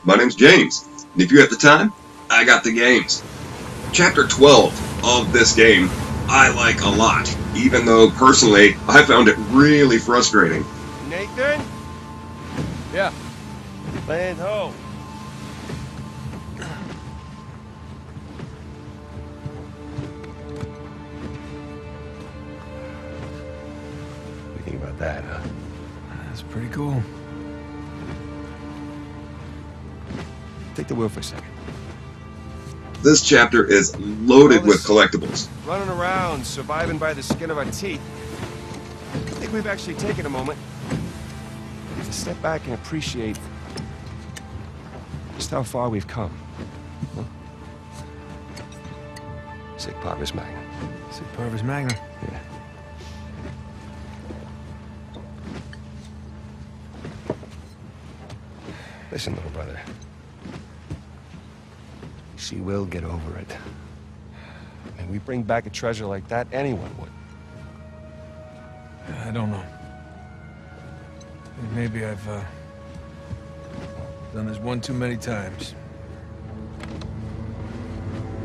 My name's James, and if you have the time, I got the games. Chapter 12 of this game I like a lot, even though personally I found it really frustrating. Nathan? Yeah. Land ho. What do you think about that, huh? That's pretty cool. Take the wheel for a second. This chapter is loaded with collectibles. Running around, surviving by the skin of our teeth. I think we've actually taken a moment to step back and appreciate just how far we've come. Huh? Sic parvis magna. Sic parvis magna. Yeah. Listen, little brother. She will get over it. And we bring back a treasure like that, anyone would. I don't know. Maybe I've done this one too many times.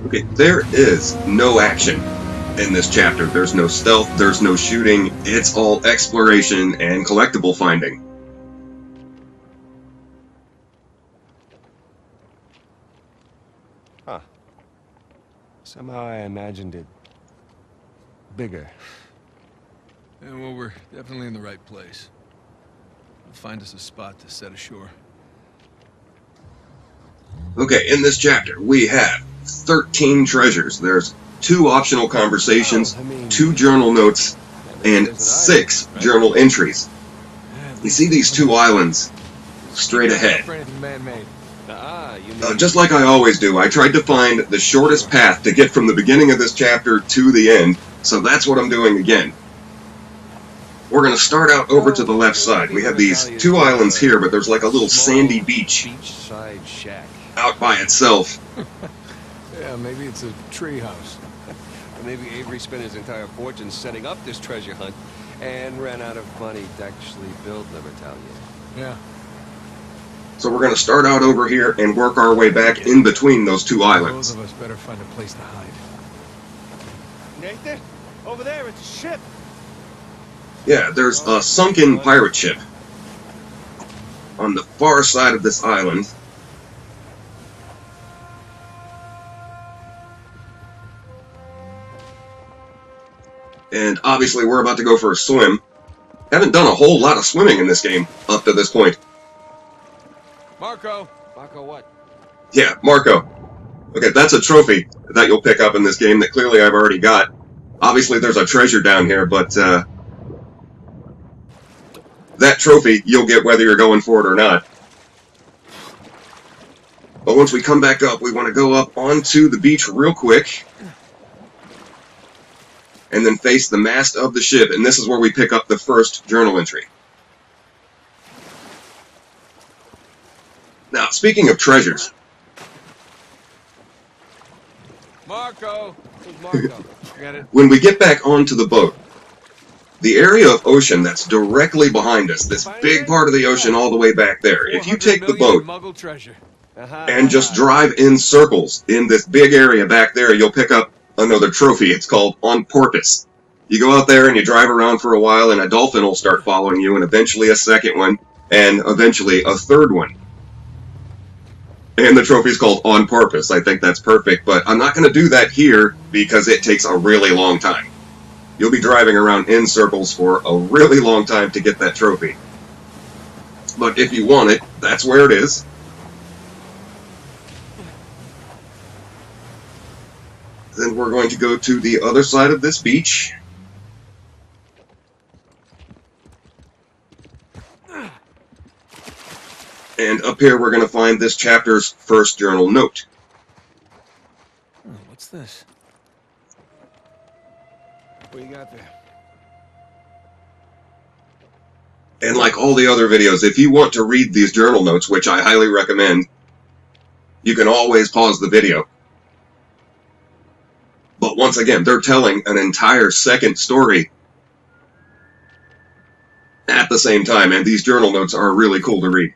Okay, there is no action in this chapter. There's no stealth, there's no shooting. It's all exploration and collectible finding. Huh. Somehow I imagined it bigger. Yeah, well, we're definitely in the right place. We'll find us a spot to set ashore. Okay, in this chapter, we have 13 treasures. There's 2 optional conversations, 2 journal notes, and 6 journal entries. You see these 2 islands straight ahead. Just like I always do, I tried to find the shortest path to get from the beginning of this chapter to the end, so that's what I'm doing again. We're going to start out over to the left side. We have these 2 islands here, but there's like a little sandy beach Beachside shack. out by itself. Yeah, maybe it's a tree house. Maybe Avery spent his entire fortune setting up this treasure hunt and ran out of money to actually build the battalion. Yeah. So we're going to start out over here and work our way back in between those 2 islands. Both of us better find a place to hide. Nathan, over there, it's a ship. Yeah, there's a sunken pirate ship on the far side of this island. And obviously we're about to go for a swim. Haven't done a whole lot of swimming in this game up to this point. Marco. Marco what? Yeah, Marco. Okay, that's a trophy that you'll pick up in this game that clearly I've already got. Obviously there's a treasure down here, but that trophy you'll get whether you're going for it or not. But once we come back up, we want to go up onto the beach real quick. And then face the mast of the ship, and this is where we pick up the first journal entry. Now, speaking of treasures... Marco. Marco. Get it? When we get back onto the boat, the area of ocean that's directly behind us, this big part of the ocean all the way back there, if you take the boat and just drive in circles in this big area back there, you'll pick up another trophy. It's called On Porpoise. You go out there and you drive around for a while, and a dolphin will start following you, and eventually a second one, and eventually a third one. And the trophy is called On Porpoise. I think that's perfect, but I'm not going to do that here because it takes a really long time. You'll be driving around in circles for a really long time to get that trophy. But if you want it, that's where it is. Then we're going to go to the other side of this beach. And up here we're going to find this chapter's first journal note. Oh, what's this? What you got there? And like all the other videos, if you want to read these journal notes, which I highly recommend, you can always pause the video. But once again, they're telling an entire second story at the same time, and these journal notes are really cool to read.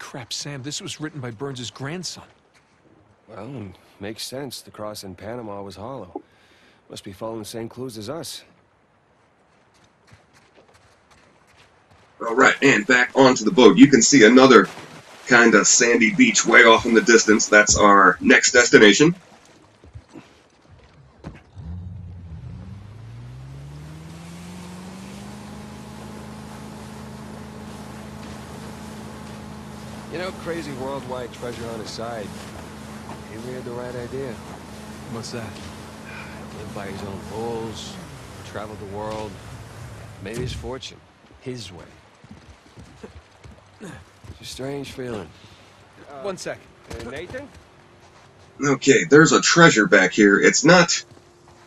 crap, Sam. This was written by Burns' grandson. Well, makes sense. The cross in Panama was hollow. Must be following the same clues as us. All right, and back onto the boat. You can see another kind of sandy beach way off in the distance. That's our next destination. You know, crazy worldwide treasure on his side. Maybe he had the right idea. What's that? Live by his own rules, travel the world, made his fortune, his way. It's a strange feeling. 1 sec. Nathan? Okay, there's a treasure back here. It's not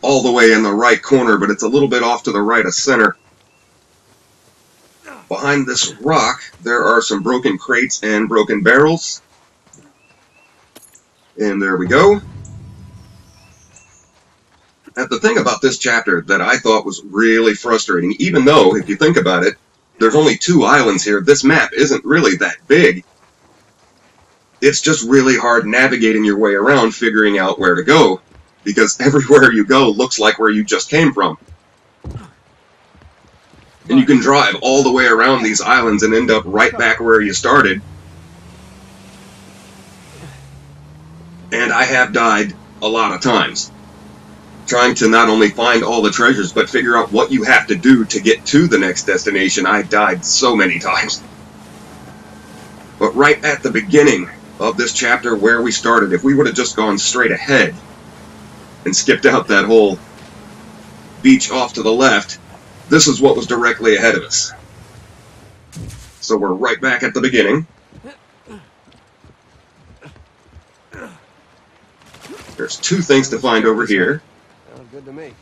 all the way in the right corner, but it's a little bit off to the right of center. Behind this rock, there are some broken crates and broken barrels. And there we go. And the thing about this chapter that I thought was really frustrating, even though, if you think about it, there's only 2 islands here, this map isn't really that big. It's just really hard navigating your way around, figuring out where to go, because everywhere you go looks like where you just came from. And you can drive all the way around these islands and end up right back where you started. And I have died a lot of times, trying to not only find all the treasures, but figure out what you have to do to get to the next destination. I died so many times. But right at the beginning of this chapter where we started, if we would have just gone straight ahead and skipped out that whole beach off to the left, this is what was directly ahead of us. So we're right back at the beginning. There's 2 things to find over here. Sounds good to me.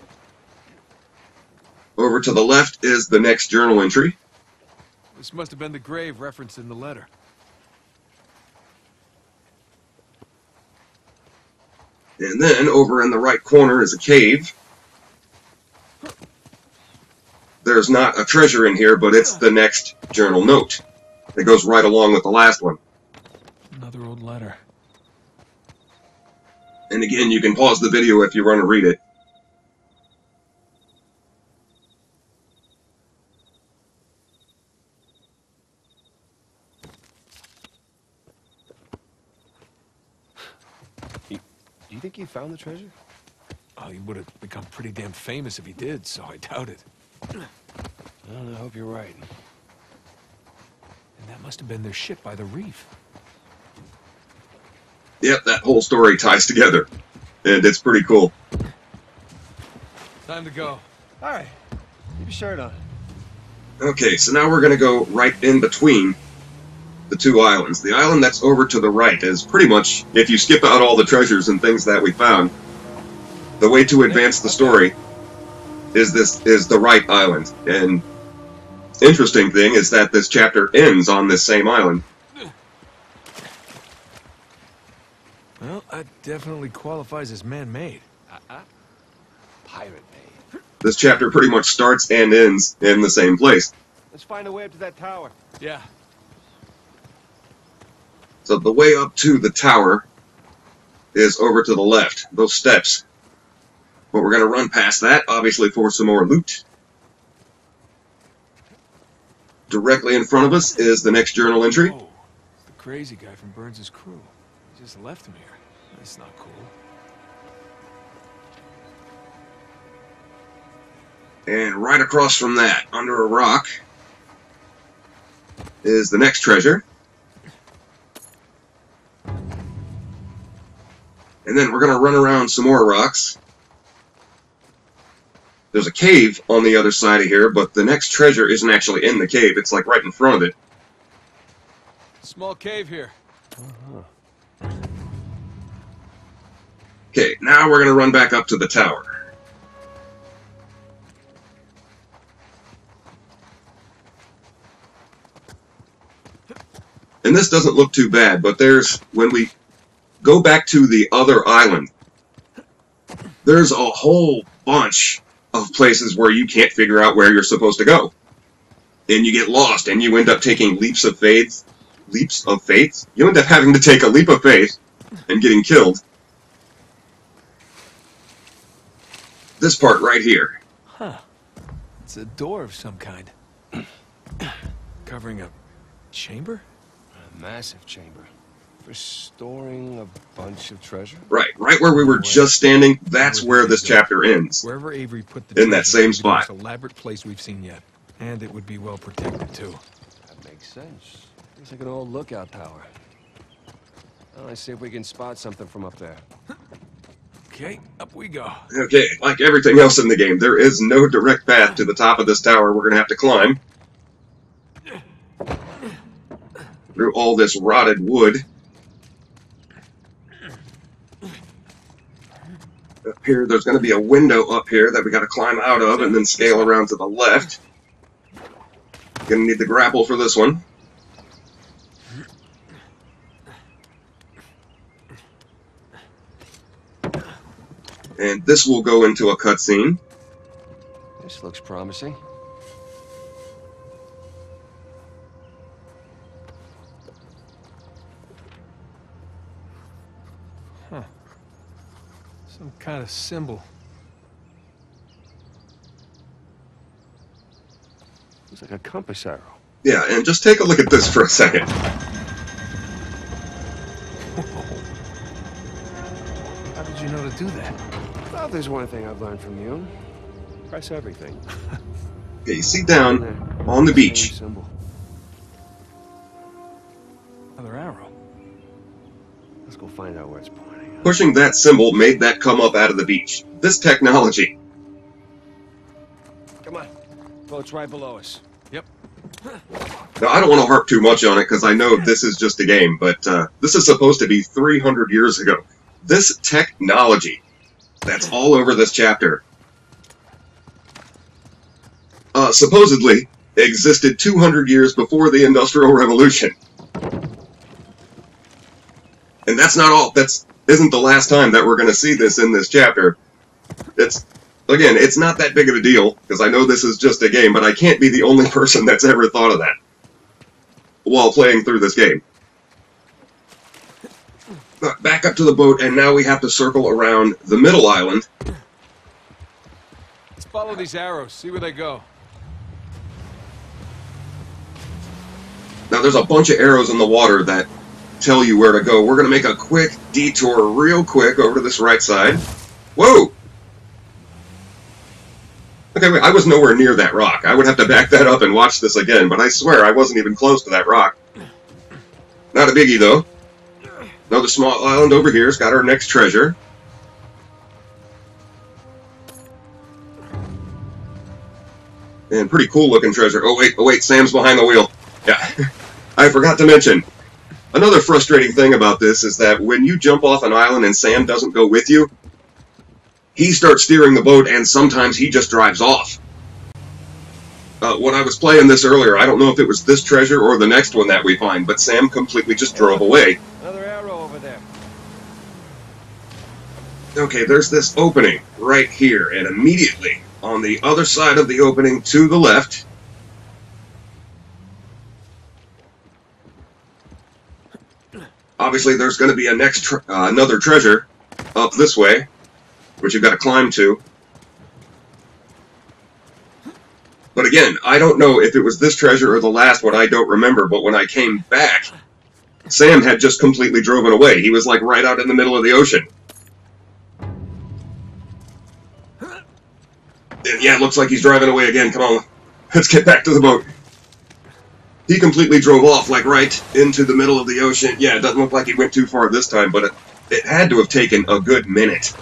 Over to the left is the next journal entry. This must have been the grave referenced in the letter. And then over in the right corner is a cave. There's not a treasure in here, but it's the next journal note. It goes right along with the last one. Another old letter. And again, you can pause the video if you want to read it. Do you think he found the treasure? Oh, he would have become pretty damn famous if he did, so I doubt it. Well, I hope you're right. And that must have been their ship by the reef. Yep, that whole story ties together. And it's pretty cool. Time to go. All right. Keep your shirt on. Okay, so now we're going to go right in between the 2 islands. The island that's over to the right is pretty much, if you skip out all the treasures and things that we found, the way to advance the story is the right island. And interesting thing is that this chapter ends on this same island. Well, that definitely qualifies as man-made. Pirate-made. This chapter pretty much starts and ends in the same place. Let's find a way up to that tower. Yeah. So the way up to the tower is over to the left, those steps. But we're going to run past that, obviously for some more loot. Directly in front of us is the next journal entry. Oh, it's the crazy guy from Burns' crew. He just left him here. That's not cool. And right across from that, under a rock, is the next treasure. And then we're going to run around some more rocks. There's a cave on the other side of here, but the next treasure isn't actually in the cave. It's like right in front of it. Small cave here. Okay, now we're going to run back up to the tower. And this doesn't look too bad, but when we go back to the other island, there's a whole bunch of places where you can't figure out where you're supposed to go. And you get lost, and you end up taking leaps of faith leaps of faith. You end up having to take a leap of faith and getting killed. This part right here. Huh. It's a door of some kind. Covering a chamber? A massive chamber. For storing a bunch of treasure? Right where we were just standing, that's where this chapter ends. Wherever Avery put the in that same spot. The most elaborate place we've seen yet. And it would be well protected, too. That makes sense. It's like an old lookout tower. Well, let's see if we can spot something from up there. Okay, up we go. Okay, like everything else in the game, there is no direct path to the top of this tower. We're going to have to climb through all this rotted wood. Up here, there's going to be a window up here that we got to climb out of and then scale around to the left. Going to need the grapple for this one. And this will go into a cutscene. This looks promising. Huh. Some kind of symbol. Looks like a compass arrow. Yeah, and just take a look at this for a second. How did you know to do that? Well, there's one thing I've learned from you. Press everything. Okay, you see down on the beach. Symbol. Another arrow. Let's go find out where it's pointing. Pushing that symbol made that come up out of the beach. This technology. Come on. Boat's right below us. Yep. Now, I don't want to harp too much on it because I know this is just a game, but this is supposed to be 300 years ago. This technology that's all over this chapter supposedly existed 200 years before the Industrial Revolution. And that's not all. Isn't the last time that we're going to see this in this chapter. Again, it's not that big of a deal, because I know this is just a game, but I can't be the only person that's ever thought of that while playing through this game. Back up to the boat, and now we have to circle around the middle island. Let's follow these arrows, see where they go. Now, there's a bunch of arrows in the water that tell you where to go. We're going to make a quick detour real quick over to this right side. Whoa! Okay, wait, I was nowhere near that rock. I would have to back that up and watch this again, but I swear I wasn't even close to that rock. Not a biggie, though. Another small island over here has got our next treasure. And pretty cool looking treasure. Oh wait, Sam's behind the wheel. Yeah, I forgot to mention. Another frustrating thing about this is that when you jump off an island and Sam doesn't go with you, he starts steering the boat and sometimes he just drives off. When I was playing this earlier, I don't know if it was this treasure or the next one that we find, but Sam completely just drove away. Another arrow over there. Okay, there's this opening right here, and immediately on the other side of the opening to the left, obviously there's going to be a another treasure up this way, which you've got to climb to. But again, I don't know if it was this treasure or the last one, I don't remember, but when I came back, Sam had just completely driven away. He was like right out in the middle of the ocean. And yeah, it looks like he's driving away again. Come on, let's get back to the boat. He completely drove off, like right into the middle of the ocean. Yeah, it doesn't look like he went too far this time, but it had to have taken a good minute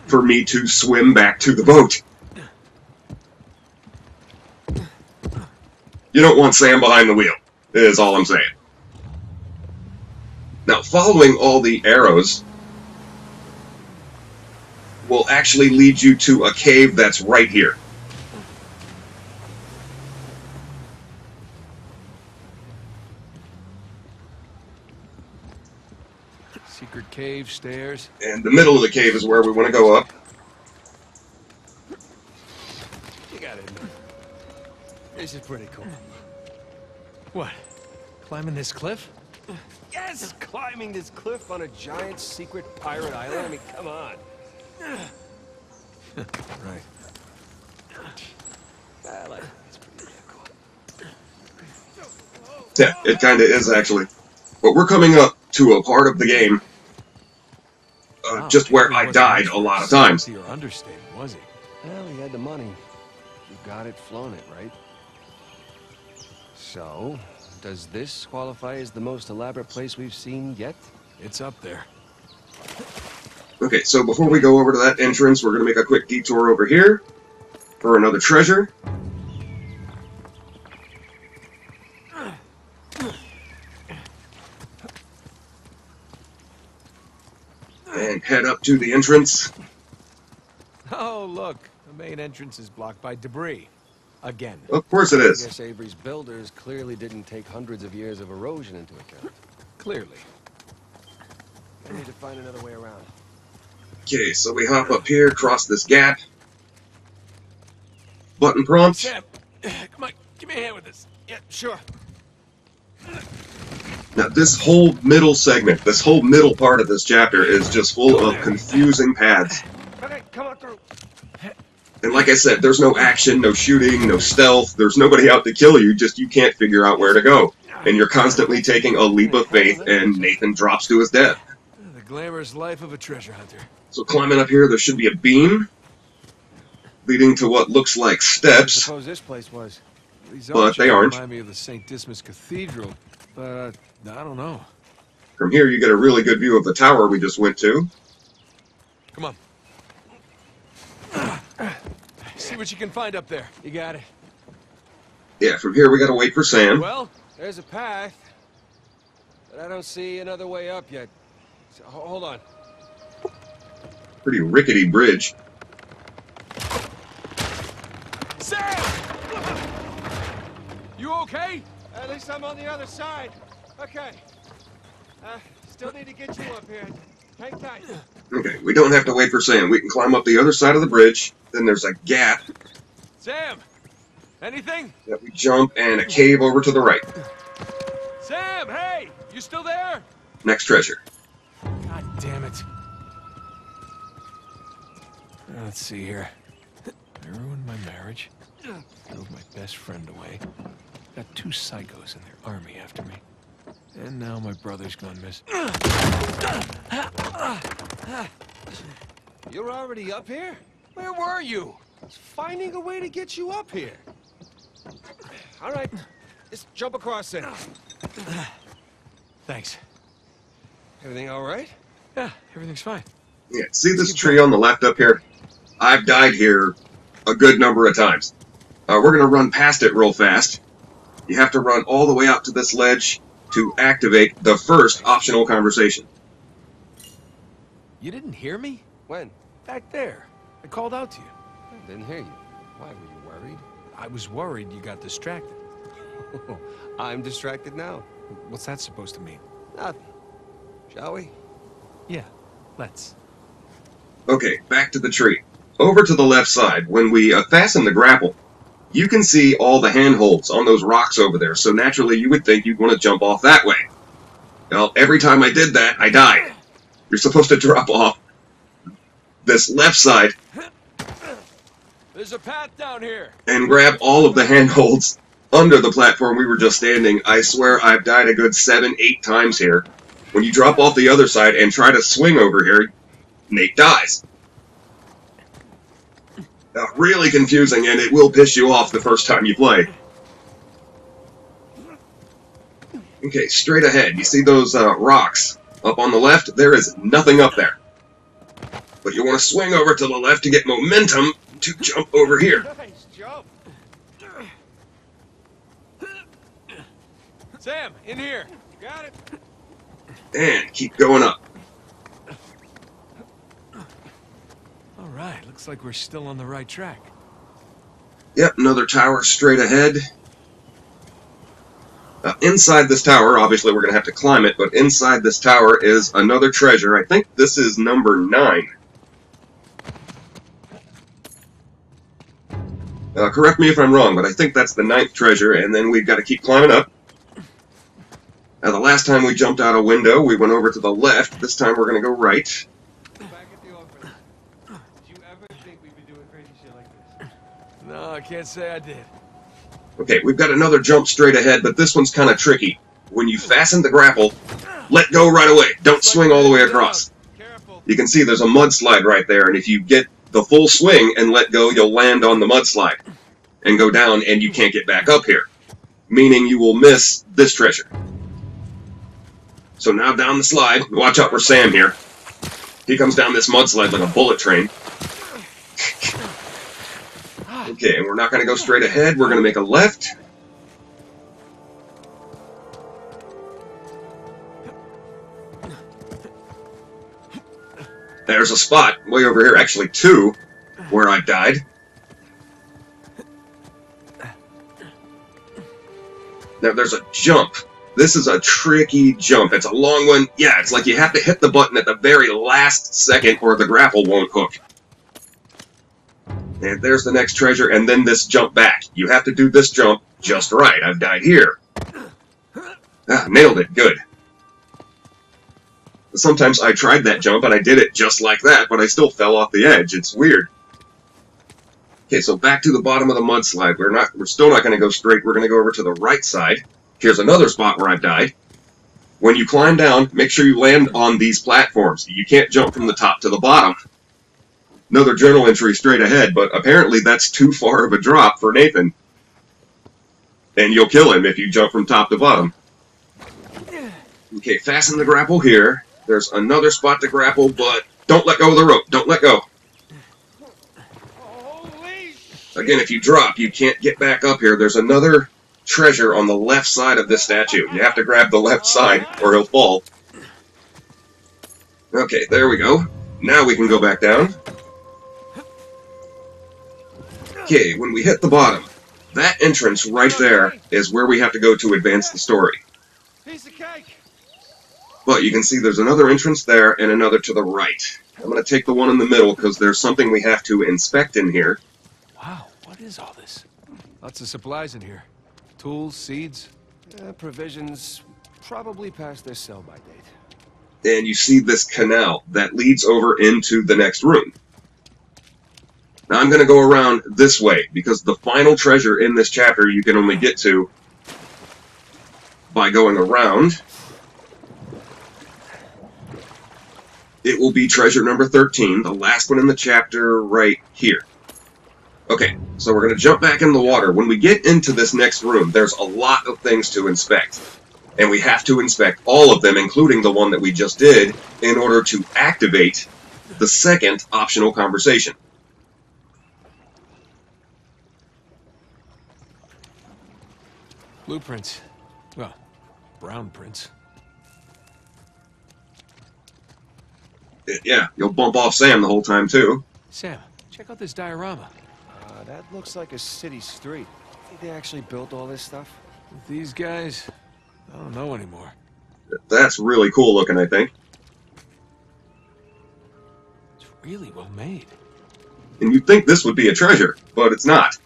for me to swim back to the boat. You don't want Sam behind the wheel, is all I'm saying. Now, following all the arrows will actually lead you to a cave that's right here. Secret cave, stairs. And the middle of the cave is where we want to go up. You got it. This is pretty cool. What? Climbing this cliff? Yes! Climbing this cliff on a giant secret pirate island? I mean, come on. Right. I like it. It's pretty cool. Yeah, it kinda is, actually. But we're coming up to a part of the game just where I died a lot of times. Your understatement, was he? Well, he had the money. You got it, flown it, right? So, does this qualify as the most elaborate place we've seen yet? It's up there. Okay, so before we go over to that entrance, we're going to make a quick detour over here for another treasure. And head up to the entrance. Oh, look. The main entrance is blocked by debris. Again. Of course it I is. guess Avery's builders clearly didn't take hundreds of years of erosion into account. Clearly. I need to find another way around. Okay, so we hop up here, cross this gap. Button prompt. Sam, come on. Give me a hand with this. Yeah, sure. Now, this whole middle segment, this whole middle part of this chapter is just full of confusing paths. Okay, come on through. And like I said, there's no action, no shooting, no stealth. There's nobody out to kill you, just you can't figure out where to go. And you're constantly taking a leap of faith, and Nathan drops to his death. The glamorous life of a treasure hunter. So climbing up here, there should be a beam leading to what looks like I steps. suppose this place was. These But they aren't. Remind me of the St. Dismas Cathedral, but I don't know. From here, you get a really good view of the tower we just went to. Come on. See what you can find up there. You got it. Yeah, from here we gotta wait for Sam. Well, There's a path, but I don't see another way up yet. So, hold on. Pretty rickety bridge. Sam! You okay? At least I'm on the other side. Okay. Still need to get you up here. Hang tight. Okay, we don't have to wait for Sam. We can climb up the other side of the bridge. Then there's a gap Sam! Anything? that we jump and a cave over to the right. Sam, hey! You still there? Next treasure. God damn it. Let's see here. I ruined my marriage. Drove my best friend away. Got 2 psychos in their army after me. And now my brother's gone missing. You're already up here? Where were you? Finding a way to get you up here. All right. Just jump across then. Thanks. Everything all right? Yeah, everything's fine. Yeah, see this tree on the left up here? I've died here a good number of times. We're going to run past it real fast. You have to run all the way out to this ledge to activate the first optional conversation. You didn't hear me? When? Back there. I called out to you. I didn't hear you. Why, were you worried? I was worried you got distracted. I'm distracted now. What's that supposed to mean? Nothing. Shall we? Yeah, let's. Okay, back to the tree. Over to the left side, when we fasten the grapple, you can see all the handholds on those rocks over there, so naturally you would think you'd want to jump off that way. Well, every time I did that, I died. You're supposed to drop off this left side There's a path down here. and grab all of the handholds under the platform we were just standing. I swear I've died a good 7-8 times here. When you drop off the other side and try to swing over here, Nate dies. Really confusing, and it will piss you off the first time you play. Okay, straight ahead. You see those rocks up on the left? There is nothing up there. But you want to swing over to the left to get momentum to jump over here. Nice jump. Sam, in here. Got it. And keep going up. All right, looks like we're still on the right track. Yep, another tower straight ahead. Inside this tower, obviously we're going to have to climb it, but inside this tower is another treasure. I think this is number 9. Correct me if I'm wrong, but I think that's the 9th treasure, and then we've got to keep climbing up. Now, the last time we jumped out a window, we went over to the left. This time we're going to go right. Back at the orphanage. Did you ever think we'd be doing crazy shit like this? No, I can't say I did. Okay, we've got another jump straight ahead, but this one's kind of tricky. When you fasten the grapple, let go right away. Don't swing all the way across. You can see there's a mudslide right there, and if you get the full swing and let go, you'll land on the mudslide and go down, and you can't get back up here, meaning you will miss this treasure. So now down the slide. Watch out for Sam here. He comes down this mudslide like a bullet train. Okay, and we're not going to go straight ahead. We're going to make a left. There's a spot way over here, actually two, where I died. Now there's a jump. This is a tricky jump. It's a long one. Yeah, it's like you have to hit the button at the very last second or the grapple won't hook. And there's the next treasure, and then this jump back. You have to do this jump just right. I've died here. Ah, nailed it. Good. Sometimes I tried that jump, and I did it just like that, but I still fell off the edge. It's weird. Okay, so back to the bottom of the mudslide. We're still not going to go straight. We're going to go over to the right side. Here's another spot where I've died. When you climb down, make sure you land on these platforms. You can't jump from the top to the bottom. Another journal entry straight ahead, but apparently that's too far of a drop for Nathan. And you'll kill him if you jump from top to bottom. Okay, fasten the grapple here. There's another spot to grapple, but don't let go of the rope. Don't let go. Again, if you drop, you can't get back up here. There's another treasure on the left side of this statue. You have to grab the left side or he'll fall. Okay, there we go. Now we can go back down. Okay, when we hit the bottom, that entrance right there is where we have to go to advance the story. Piece of cake. But you can see there's another entrance there and another to the right. I'm going to take the one in the middle because there's something we have to inspect in here. Wow, what is all this? Lots of supplies in here. Tools, seeds. Provisions probably past their sell-by date. And you see this canal that leads over into the next room. Now I'm going to go around this way because the final treasure in this chapter you can only get to by going around. It will be treasure number 13, the last one in the chapter right here. Okay, so we're going to jump back in the water. When we get into this next room, there's a lot of things to inspect. And we have to inspect all of them, including the one that we just did, in order to activate the second optional conversation. Blueprints. Well, brown prints. Yeah, you'll bump off Sam the whole time, too. Sam, check out this diorama. That looks like a city street. Think they actually built all this stuff? With these guys, I don't know anymore. That's really cool looking, I think. It's really well made. And you'd think this would be a treasure, but it's not.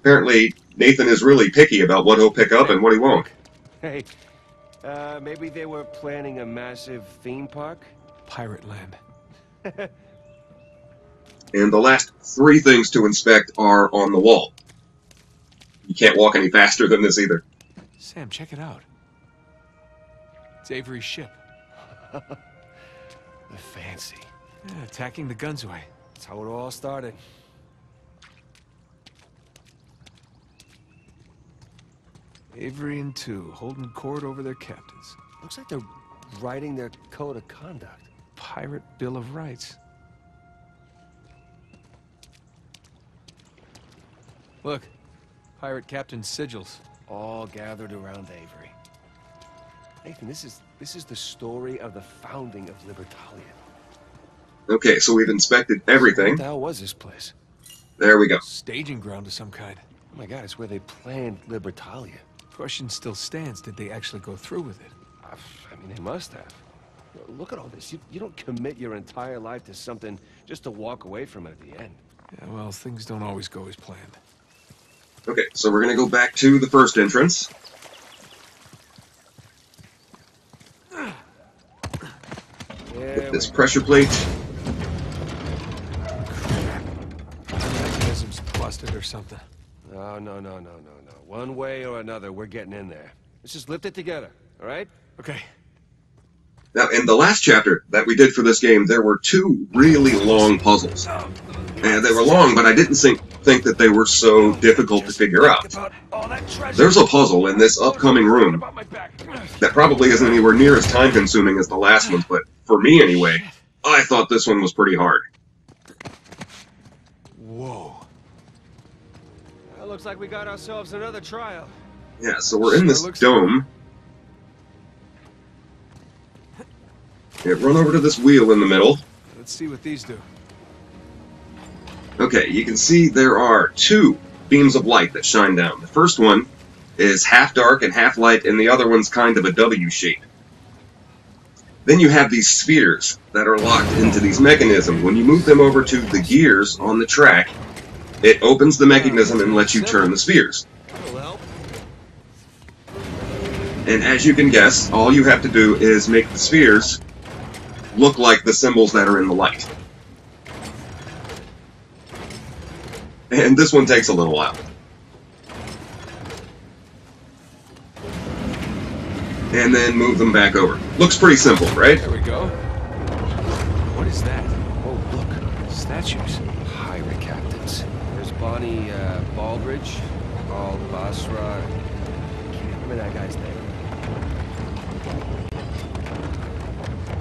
Apparently, Nathan is really picky about what he'll pick up and what he won't. Hey, maybe they were planning a massive theme park? Pirate land. And the last three things to inspect are on the wall. You can't walk any faster than this either. Sam, check it out. It's Avery's ship. They're fancy. Yeah, attacking the Gunsway. That's how it all started. Avery and two, holding court over their captains. Looks like they're writing their code of conduct. Pirate Bill of Rights. Look, pirate captain sigils. All gathered around Avery. Nathan, this is the story of the founding of Libertalia. Okay, so we've inspected everything. What the hell was this place? There we go. Staging ground of some kind. Oh my god, it's where they planned Libertalia. Question still stands, did they actually go through with it? I mean, they must have. Look at all this. You don't commit your entire life to something just to walk away from it at the end. Yeah, well, things don't always go as planned. Okay, so we're going to go back to the first entrance. Get this pressure plate. Mechanism's busted or something. No. One way or another, we're getting in there. Let's just lift it together, all right? Okay. Now, in the last chapter that we did for this game, there were 2 really long puzzles. And they were long, but I didn't think that they were so difficult to figure out. There's a puzzle in this upcoming room that probably isn't anywhere near as time-consuming as the last ones, but for me anyway, I thought this one was pretty hard. Whoa. Well, looks like we got ourselves another trial. Yeah, so we're in this dome. Yeah, run over to this wheel in the middle. Let's see what these do. Okay, you can see there are 2 beams of light that shine down. The first one is half dark and half light, and the other one's kind of a W shape. Then you have these spheres that are locked into these mechanisms. When you move them over to the gears on the track, it opens the mechanism and lets you turn the spheres. And as you can guess, all you have to do is make the spheres look like the symbols that are in the light. And this one takes a little while. And then move them back over. Looks pretty simple, right? There we go. What is that? Oh, look. Statues. Pirate captains. There's Bonnie Baldridge, Paul Basra. Can't remember that guy's name.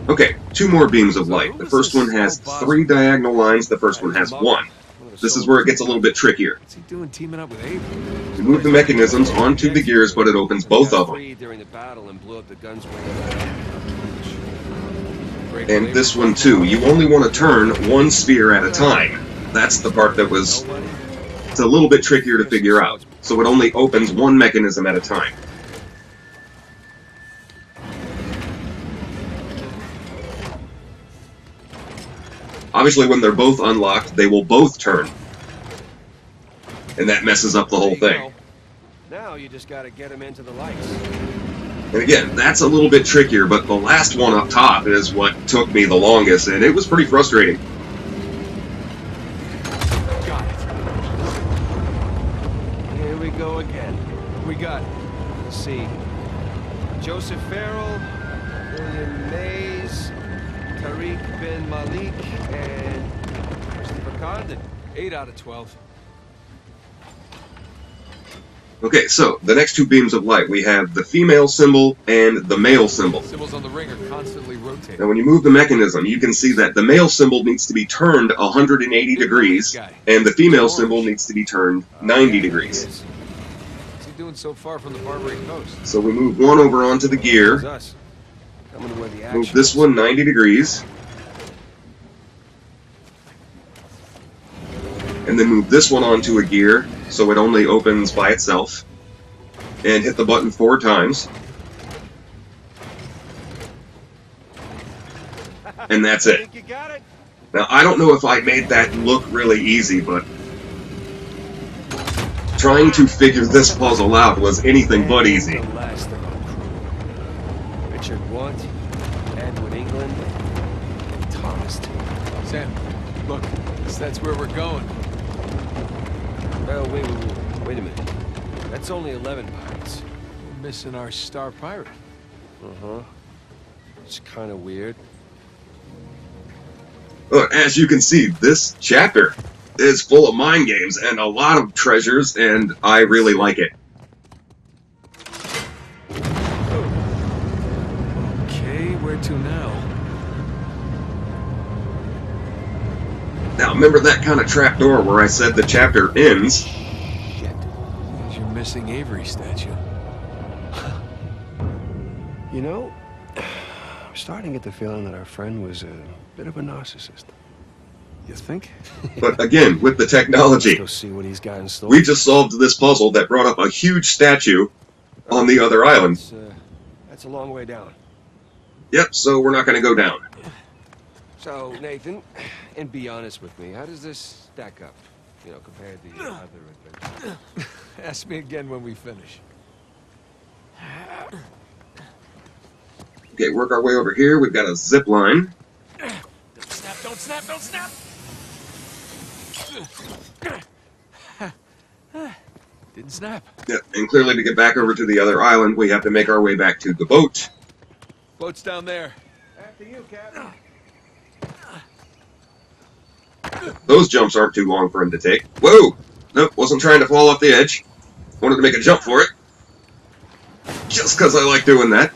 Okay, 2 more beams of light. The first one has 3 diagonal lines, the first one has 1. This is where it gets a little bit trickier. What's he doing teaming up with Abe? You move the mechanisms onto the gears, but it opens both of them. And this one too, you only want to turn 1 sphere at a time. That's the part that was... It's a little bit trickier to figure out. So it only opens 1 mechanism at a time. Obviously, when they're both unlocked, they will both turn. And that messes up the whole thing. Now you just gotta get them into the lights. And again, that's a little bit trickier, but the last one up top is what took me the longest, and it was pretty frustrating. Got it. Here we go again. We got it. Let's see. Joseph Farrell, William Mays, Tariq bin Malik, and Christopher Condon. 8 out of 12. Okay, so the next 2 beams of light, we have the female symbol and the male symbol. Symbols on the ring are constantly rotating. Now when you move the mechanism, you can see that the male symbol needs to be turned 180 degrees, and the female symbol needs to be turned 90 degrees. What's he doing so far from the Barbary coast? So we move one over onto the gear, move this one 90 degrees, and then move this one onto a gear, so it only opens by itself, and hit the button 4 times. And that's it. Now, I don't know if I made that look really easy, but trying to figure this puzzle out was anything but easy. Richard Want, Edward England, Thomas. Sam, look, that's where we're going. Oh, wait a minute. That's only 11 pirates. We're missing our star pirate. Uh-huh. It's kind of weird. Look, as you can see, this chapter is full of mind games and a lot of treasures, and I really like it. Okay, where to now? Now, remember that kind of trapdoor where I said the chapter ends? Shit. There's your missing Avery statue. You know, I'm starting to get the feeling that our friend was a bit of a narcissist. You think? But again, with the technology, Let's go see what he's got in store. we just solved this puzzle that brought up a huge statue on the other island. That's a long way down. Yep, so we're not going to go down. So, Nathan, and be honest with me, how does this stack up, you know, compared to your other adventures? Ask me again when we finish. Okay, work our way over here. We've got a zip line. snap, don't snap! Didn't snap. Yeah, and clearly to get back over to the other island, we have to make our way back to the boat. Boat's down there. After you, Captain. Those jumps aren't too long for him to take. Whoa! Nope, wasn't trying to fall off the edge. Wanted to make a jump for it. Just because I like doing that.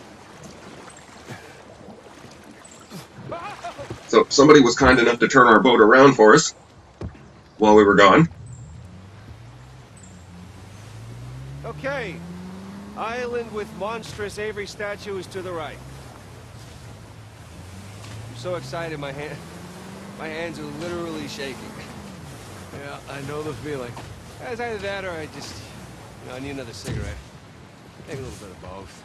So somebody was kind enough to turn our boat around for us while we were gone. Okay. Island with monstrous Avery statue is to the right. I'm so excited, my hands are literally shaking. Yeah, I know the feeling. It's either that or I just, I need another cigarette. Maybe a little bit of both.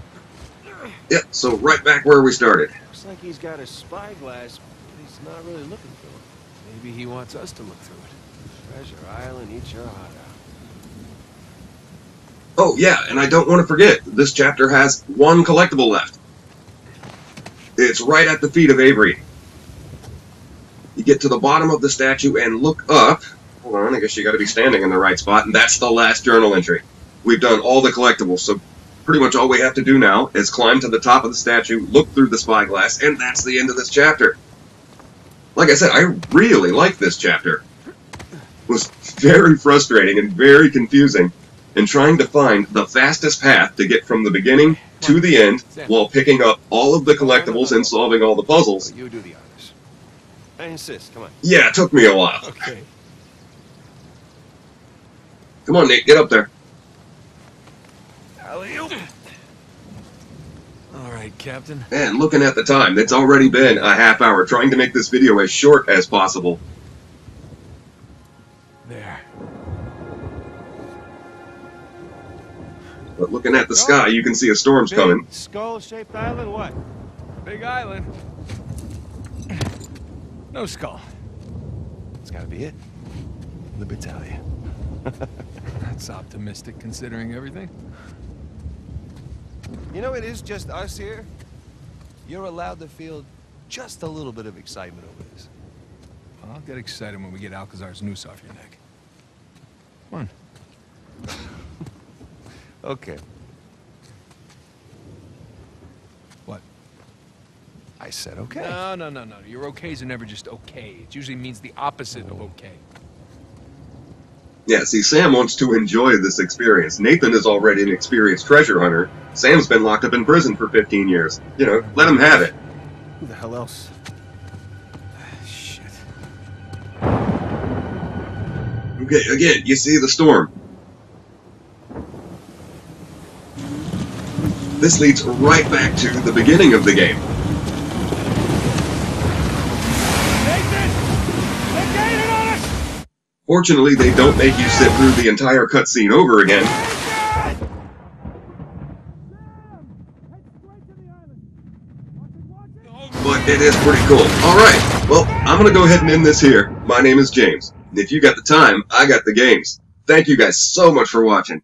Yep, so right back where we started. Looks like he's got a spyglass, but he's not really looking through it. Maybe he wants us to look through it. Treasure Island, eat your heart out. Oh yeah, and I don't want to forget, this chapter has one collectible left. It's right at the feet of Avery. You get to the bottom of the statue and look up. Hold on, I guess you got to be standing in the right spot, and that's the last journal entry. We've done all the collectibles, so pretty much all we have to do now is climb to the top of the statue, look through the spyglass, and that's the end of this chapter. Like I said, I really like this chapter. It was very frustrating and very confusing in trying to find the fastest path to get from the beginning to the end while picking up all of the collectibles and solving all the puzzles. You do the honors. I insist, come on. Yeah, it took me a while. Okay. Come on, Nate, get up there. Alley-oop. All right, Captain. And looking at the time, it's already been a half hour trying to make this video as short as possible. There. But looking at the sky, you can see a storm's coming. Skull-shaped island, what? Big island. No skull. It's gotta be it. Libertalia. That's optimistic considering everything. You know, it is just us here. You're allowed to feel just a little bit of excitement over this. I'll get excited when we get Alcazar's noose off your neck. Come on. Okay. What? I said okay. No. Your okays are never just okay. It usually means the opposite of okay. Yeah, see, Sam wants to enjoy this experience. Nathan is already an experienced treasure hunter. Sam's been locked up in prison for 15 years. You know, let him have it. Who the hell else? Shit. Okay, again, you see the storm. This leads right back to the beginning of the game. Nathan! They're gaining on us! Fortunately, they don't make you sit through the entire cutscene over again. But it is pretty cool. Alright, well, I'm gonna go ahead and end this here. My name is James. And if you got the time, I got the games. Thank you guys so much for watching.